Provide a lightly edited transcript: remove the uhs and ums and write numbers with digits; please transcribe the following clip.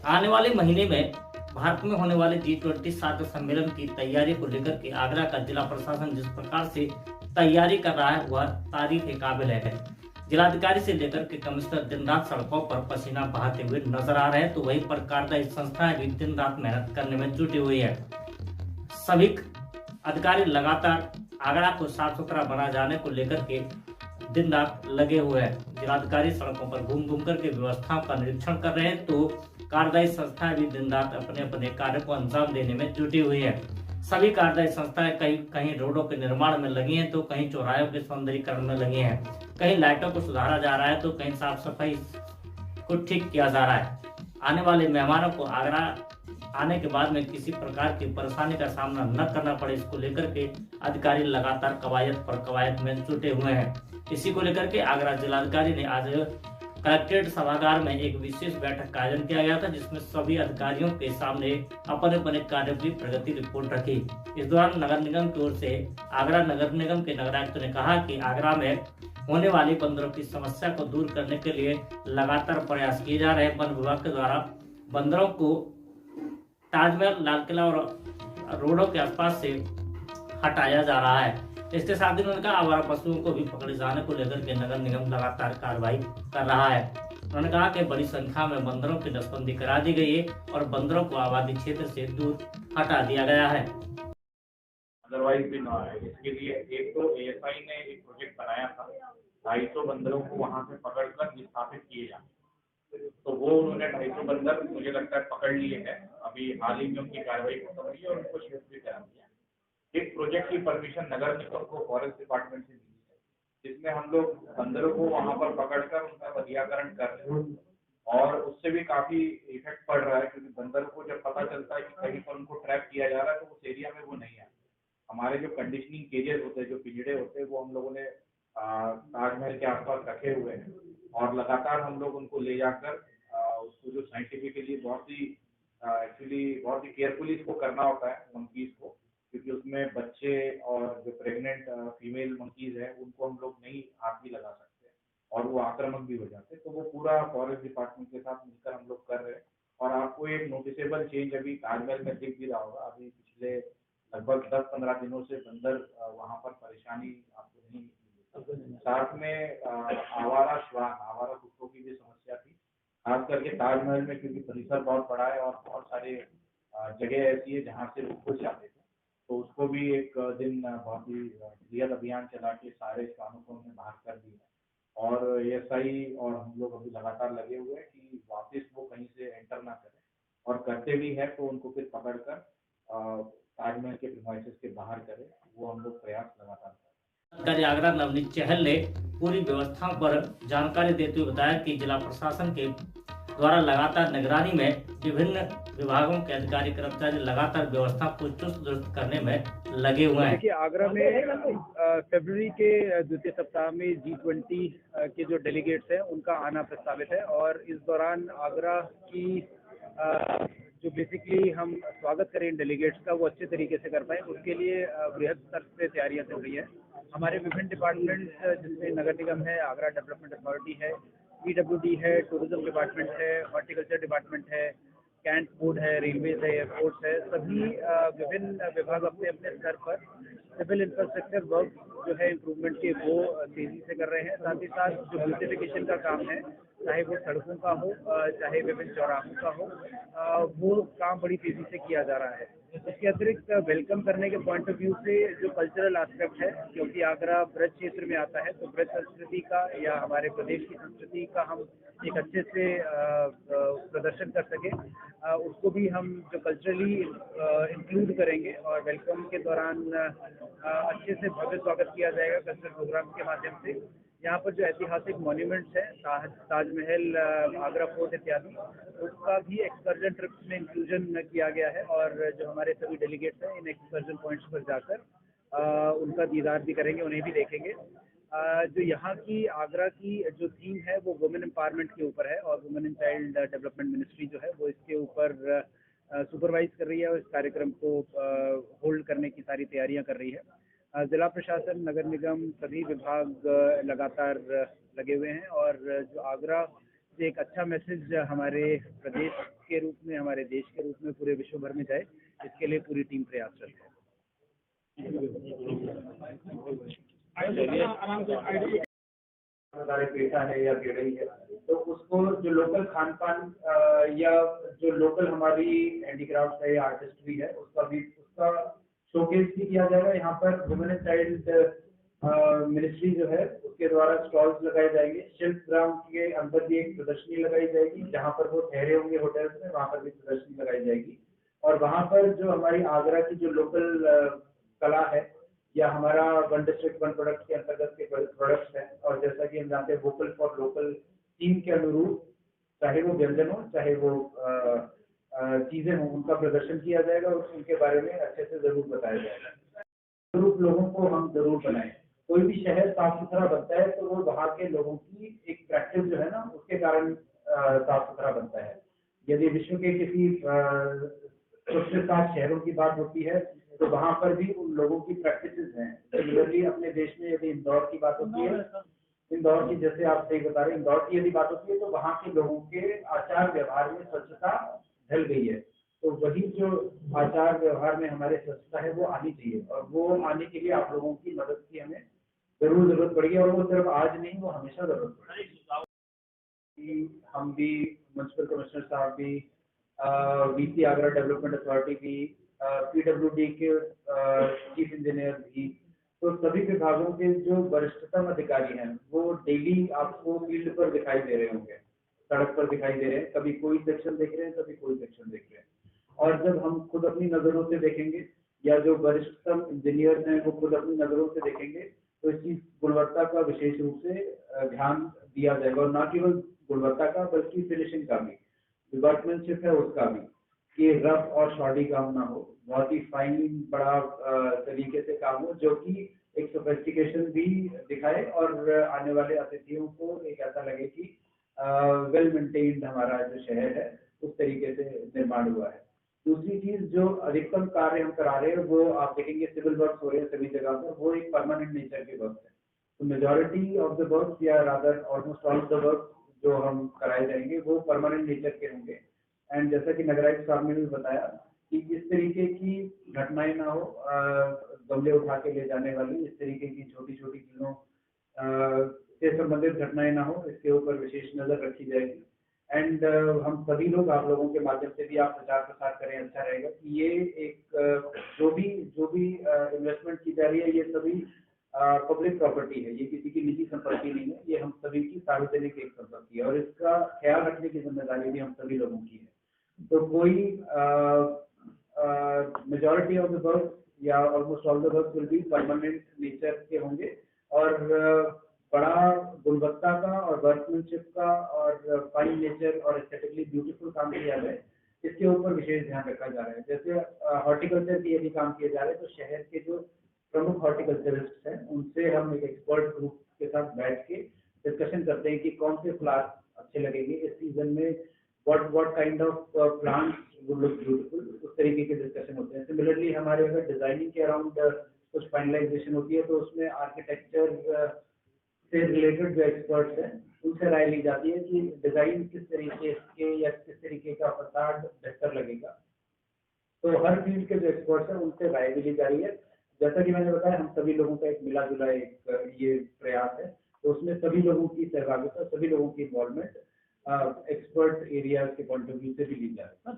आने वाले महीने में भारत में होने वाले G20 सार्क सम्मेलन की तैयारी को लेकर के आगरा का जिला प्रशासन जिस प्रकार से तैयारी कर रहा है वह तारीफ के काबिल है। जिलाधिकारी से लेकर के कमिश्नर दिन रात सड़कों पर पसीना बहाते हुए नजर आ रहे हैं, तो वहीं पर कार्यदायी संस्थाएं भी दिन रात मेहनत करने में जुटी हुई है। सभी अधिकारी लगातार आगरा को साफ सुथरा बना जाने को लेकर के दिन रात लगे हुए हैं। जिलाधिकारी सड़कों पर घूम घूम करके व्यवस्थाओं का निरीक्षण कर रहे हैं, तो कार्यदायी संस्थाएं भी दिन रात अपने अपने कार्य को अंजाम देने में जुटी हुई है। सभी कार्यदायी संस्थाएं कहीं कहीं रोडों के निर्माण में लगी हैं, तो कहीं चौराहों के सौंदर्यीकरण में लगी हैं, कहीं लाइटों को सुधारा जा रहा है, तो कहीं साफ सफाई को ठीक किया जा रहा है। आने वाले मेहमानों को आगरा आने के बाद में किसी प्रकार की परेशानी का सामना न करना पड़े, इसको लेकर के अधिकारी लगातार कवायद पर कवायद में जुटे हुए हैं। इसी को लेकर के आगरा जिलाधिकारी ने आज कलेक्ट्रेट सभागार में एक विशेष बैठक का आयोजन किया गया था, जिसमें सभी अधिकारियों के सामने अपने अपने कार्यों की प्रगति रिपोर्ट रखी। इस दौरान नगर निगम की ओर से आगरा नगर निगम के नगरायुक्त ने कहा कि आगरा में होने वाली बंदरों की समस्या को दूर करने के लिए लगातार प्रयास किए जा रहे हैं। वन विभाग के द्वारा बंदरों को ताजमहल, लाल किला और रोडों के आसपास से हटाया जा रहा है। इसके साथ ही उन्होंने कहा आवारा पशुओं को भी पकड़े जाने को लेकर के नगर निगम लगातार कार्रवाई कर रहा है। उन्होंने कहा कि बड़ी संख्या में बंदरों की नसबंदी करा दी गई है और बंदरों को आबादी क्षेत्र से दूर हटा दिया गया है। अदरवाइज भी ना है। इसके लिए एक तो एएसआई ने एक प्रोजेक्ट बनाया था, 250 बंदरों को वहां से पकड़कर विस्थापित किए जाए, तो वो उन्होंने 250 बंदर मुझे लगता है पकड़ लिए हैं। अभी हाल ही में उनकी कार्रवाई खत्म हुई है और उनको शिफ्ट भी करा दिया। एक प्रोजेक्ट की परमिशन नगर निगम को फॉरेस्ट डिपार्टमेंट से मिली है, जिसमें हम लोग बंदरों को वहां पर पकड़कर उनका बधियाकरण कर रहे हैं और उससे भी काफी इफेक्ट पड़ रहा है, क्योंकि बंदर को जब पता चलता है कि कहीं पर उनको ट्रैप किया जा रहा है तो उस एरिया में वो नहीं आते। हमारे जो कंडीशनिंग केजेस होते हैं, जो पिंजड़े होते हैं, वो हम लोगों ने ताजमहल के आसपास रखे हुए हैं और लगातार हम लोग उनको ले जाकर उसको जो साइंटिफिकली बहुत ही एक्चुअली बहुत ही केयरफुली इसको करना होता है मंकीज को, क्योंकि उसमें बच्चे और जो प्रेग्नेंट फीमेल मंकीज हैं उनको हम लोग नहीं हाथ भी लगा सकते और वो आक्रामक भी हो जाते हैं। तो वो पूरा फॉरेस्ट डिपार्टमेंट के साथ मिलकर हम लोग कर रहे हैं और आपको एक नोटिसेबल चेंज अभी ताजमहल में दिख भी रहा होगा। अभी पिछले लगभग 10-15 दिनों से बंदर वहाँ पर परेशानी आपको नहीं मिली। साथ में आवारा श्वान, आवारा कुत्तों की भी समस्या थी, खास करके ताजमहल में, क्योंकि परिसर बहुत बड़ा है और बहुत सारे जगह ऐसी है जहाँ से वो घुस जाते थे। तो उसको भी एक दिन बहुत ही बृहद अभियान चला के सारे श्वानों को हमने बाहर कर दिया और एएसआई और हम लोग अभी लगातार लगे हुए हैं कि वापस वो कहीं से एंटर ना करें, और करते भी हैं तो उनको फिर पकड़कर ताजमहल के प्रीमाइसेस के बाहर करें। वो हम लोग प्रयास लगातार कर रहे हैं। अधिकारी आगरा नवनीत चहल ने पूरी व्यवस्थाओं पर जानकारी देते हुए बताया कि जिला प्रशासन के द्वारा लगातार निगरानी में विभिन्न विभागों के अधिकारी कर्मचारी लगातार व्यवस्था को चुस्त दुरुस्त करने में लगे हुए हैं। देखिए, आगरा में फरवरी के द्वितीय सप्ताह में G20 के जो डेलीगेट्स हैं उनका आना प्रस्तावित है और इस दौरान आगरा की जो बेसिकली हम स्वागत करें इन डेलीगेट्स का वो अच्छे तरीके से कर पाए, उसके लिए बृहद स्तर से तैयारियां चल रही है। हमारे विभिन्न डिपार्टमेंट्स जिसमें नगर निगम है, आगरा डेवलपमेंट अथॉरिटी है, PWD है, टूरिज्म डिपार्टमेंट है, हॉर्टिकल्चर डिपार्टमेंट है, कैंट बोर्ड है, रेलवेज है, एयरपोर्ट्स है, सभी विभिन्न विभाग अपने अपने स्तर पर सिविल इंफ्रास्ट्रक्चर वर्क जो है इम्प्रूवमेंट के वो तेजी से कर रहे हैं। साथ ही साथ जो ब्यूटिफिकेशन का काम है, चाहे वो सड़कों का हो, चाहे विभिन्न चौराहों का हो, वो काम बड़ी तेजी से किया जा रहा है। इसके अतिरिक्त वेलकम करने के पॉइंट ऑफ व्यू से जो कल्चरल एस्पेक्ट है, क्योंकि आगरा ब्रज क्षेत्र में आता है, तो ब्रज संस्कृति का या हमारे प्रदेश की संस्कृति का हम एक अच्छे से प्रदर्शन कर सके, उसको भी हम जो कल्चरली इंक्लूड करेंगे और वेलकम के दौरान अच्छे से भव्य स्वागत किया जाएगा कल्चरल प्रोग्राम के माध्यम से। यहाँ पर जो ऐतिहासिक मॉन्यूमेंट्स हैं, ताजमहल, आगरा फोर्ट इत्यादि, उसका भी एक्सकर्जन ट्रिप्स में इंक्लूजन किया गया है और जो हमारे सभी डेलीगेट्स हैं इन एक्सकर्जन पॉइंट्स पर जाकर उनका दीदार भी करेंगे, उन्हें भी देखेंगे। जो यहाँ की आगरा की जो थीम है वो वुमेन एम्पावरमेंट के ऊपर है और women and child development ministry जो है वो इसके ऊपर सुपरवाइज कर रही है और इस कार्यक्रम को होल्ड करने की सारी तैयारियां कर रही है। जिला प्रशासन, नगर निगम, सभी विभाग लगातार लगे हुए हैं और जो आगरा एक अच्छा मैसेज हमारे प्रदेश के रूप में, हमारे देश के रूप में पूरे विश्व भर में जाए, इसके लिए पूरी टीम प्रयासरत है। हमारे पेशा है या गिरई है, तो उसको जो लोकल खान पान या जो लोकल हमारी हैंडीक्राफ्ट है या आर्टिस्ट्री है उसका शोकेस भी किया जाएगा। यहाँ पर वुमेन एंड चाइल्ड मिनिस्ट्री जो है उसके द्वारा स्टॉल्स लगाए जाएंगे। शिल्प ग्राम के अंदर भी एक प्रदर्शनी लगाई जाएगी, जहाँ पर वो ठहरे होंगे होटल्स में, वहाँ पर भी प्रदर्शनी लगाई जाएगी। और वहाँ पर जो हमारी आगरा की जो लोकल कला है या हमारा वन डिस्ट्रिक्ट वन प्रोडक्ट के अंतर्गत के प्रोडक्ट्स हैं, और जैसा कि हम जानते हैं वोकल फॉर लोकल थीम के अनुरूप चाहे वो व्यंजन हो चाहे वो चीजें हों, उनका प्रदर्शन किया जाएगा और उनके बारे में अच्छे से जरूर बताया जाएगा। जरूर लोगों को हम जरूर बनाएं। कोई भी शहर साफ सुथरा बनता है तो वो वहाँ के लोगों की एक प्रैक्टिस जो है ना उसके कारण साफ सुथरा बनता है। यदि विश्व के किसी सबसे साफ शहरों की बात होती है तो वहाँ पर भी उन लोगों की प्रैक्टिसेस हैं। सिमिलरली अपने देश में यदि इंदौर की बात होती है, इंदौर की जैसे आप सही बता रहे हैं, इंदौर की यदि बात होती है तो वहाँ के लोगों के आचार व्यवहार में स्वच्छता ढल गई है। तो वही जो आचार व्यवहार में हमारे स्वच्छता है वो आनी चाहिए, और वो आने के लिए आप लोगों की मदद की हमें जरूर जरूरत पड़ेगी, और वो सिर्फ आज नहीं, वो हमेशा जरूरत पड़ेगी। हम भी, म्युनिसिपल कमिश्नर साहब भी, वीसी आगरा डेवलपमेंट अथॉरिटी भी, पीडब्ल्यूडी के चीफ इंजीनियर भी, तो सभी विभागों के जो वरिष्ठतम अधिकारी हैं वो डेली आपको फील्ड पर दिखाई दे रहे होंगे, सड़क पर दिखाई दे रहे हैं। कभी कोई सेक्शन देख रहे हैं, कभी कोई सेक्शन देख रहे हैं। और जब हम खुद अपनी नजरों से देखेंगे या जो वरिष्ठतम इंजीनियर्स हैं वो खुद अपनी नजरों से देखेंगे, तो इसकी गुणवत्ता का विशेष रूप से ध्यान दिया जाएगा, और न केवल गुणवत्ता का बल्कि फिनिशिंग का भी, वर्कमैनशिप है उसका भी, कि रफ और शॉर्टी काम ना हो, बहुत ही फाइन बड़ा तरीके से काम हो, जो कि एक सोफिस्टिकेशन भी दिखाए और आने वाले अतिथियों को एक ऐसा लगे कि वेल मेंटेन्ड हमारा जो शहर है उस तरीके से निर्माण हुआ है। दूसरी चीज, जो अधिकतम कार्य हम करा रहे हैं वो आप देखेंगे सिविल वर्क हो रहे हैं सभी जगह पर, वो एक परमानेंट नेचर के वर्क है। तो मेजोरिटी ऑफ द वर्क या rather almost all the work जो हम कराए जाएंगे वो परमानेंट नेचर के होंगे। एंड जैसा कि नगरायुक्त साहब ने भी बताया कि इस तरीके की घटनाएं ना हो, गमले उठा के ले जाने वाली, इस तरीके की छोटी छोटी चीजों से संबंधित घटनाएं ना हो, इसके ऊपर विशेष नजर रखी जाएगी। एंड हम सभी लोग, आप लोगों के माध्यम से भी आप प्रचार प्रसार करें, अच्छा रहेगा कि ये एक जो भी इन्वेस्टमेंट की जा रही है ये सभी पब्लिक प्रॉपर्टी है, ये किसी की निजी संपत्ति नहीं है, ये हम सभी की सार्वजनिक एक संपत्ति है, और इसका ख्याल रखने की जिम्मेदारी भी हम सभी लोगों की है। तो कोई मेजॉरिटी ऑफ द वर्क या almost all the work will be permanent nature के होंगे, और बड़ा गुणवत्ता का और वर्कमैनशिप का और फाइन नेचर और एस्थेटिकली ब्यूटीफुल काम किया जाए, इसके ऊपर विशेष ध्यान रखा जा रहा है। जैसे हॉर्टिकल्चर के यदि काम किए जा रहे हैं तो शहर के जो प्रमुख हॉर्टिकल्चरिस्ट हैं उनसे हम एक एक्सपर्ट ग्रुप के साथ बैठ के डिस्कशन करते हैं कि कौन से फ्लावर्स अच्छे लगेंगे इस सीजन में, what kind of plants would look beautiful, उस तरीके के डिस्कशन होते हैं। सिमिलरली हमारे अगर डिजाइनिंग के अराउंड कुछ फाइनलाइजेशन होती है तो उसमें आर्किटेक्चर से रिलेटेड जो एक्सपर्ट्स हैं उनसे राय ली जाती है कि डिजाइन किस तरीके के या किस तरीके का फसाड बेहतर लगेगा। तो हर फील्ड के जो एक्सपर्ट्स हैं उनसे राय भी ली जा रही है। जैसा कि मैंने बताया, हम सभी लोगों का एक मिला जुला एक ये प्रयास है, तो उसमें सभी लोगों की सहभागिता, सभी लोगों की इन्वॉल्वमेंट एक्सपर्ट एरिया के पॉइंट ऑफ व्यू से भी ली जा रही है।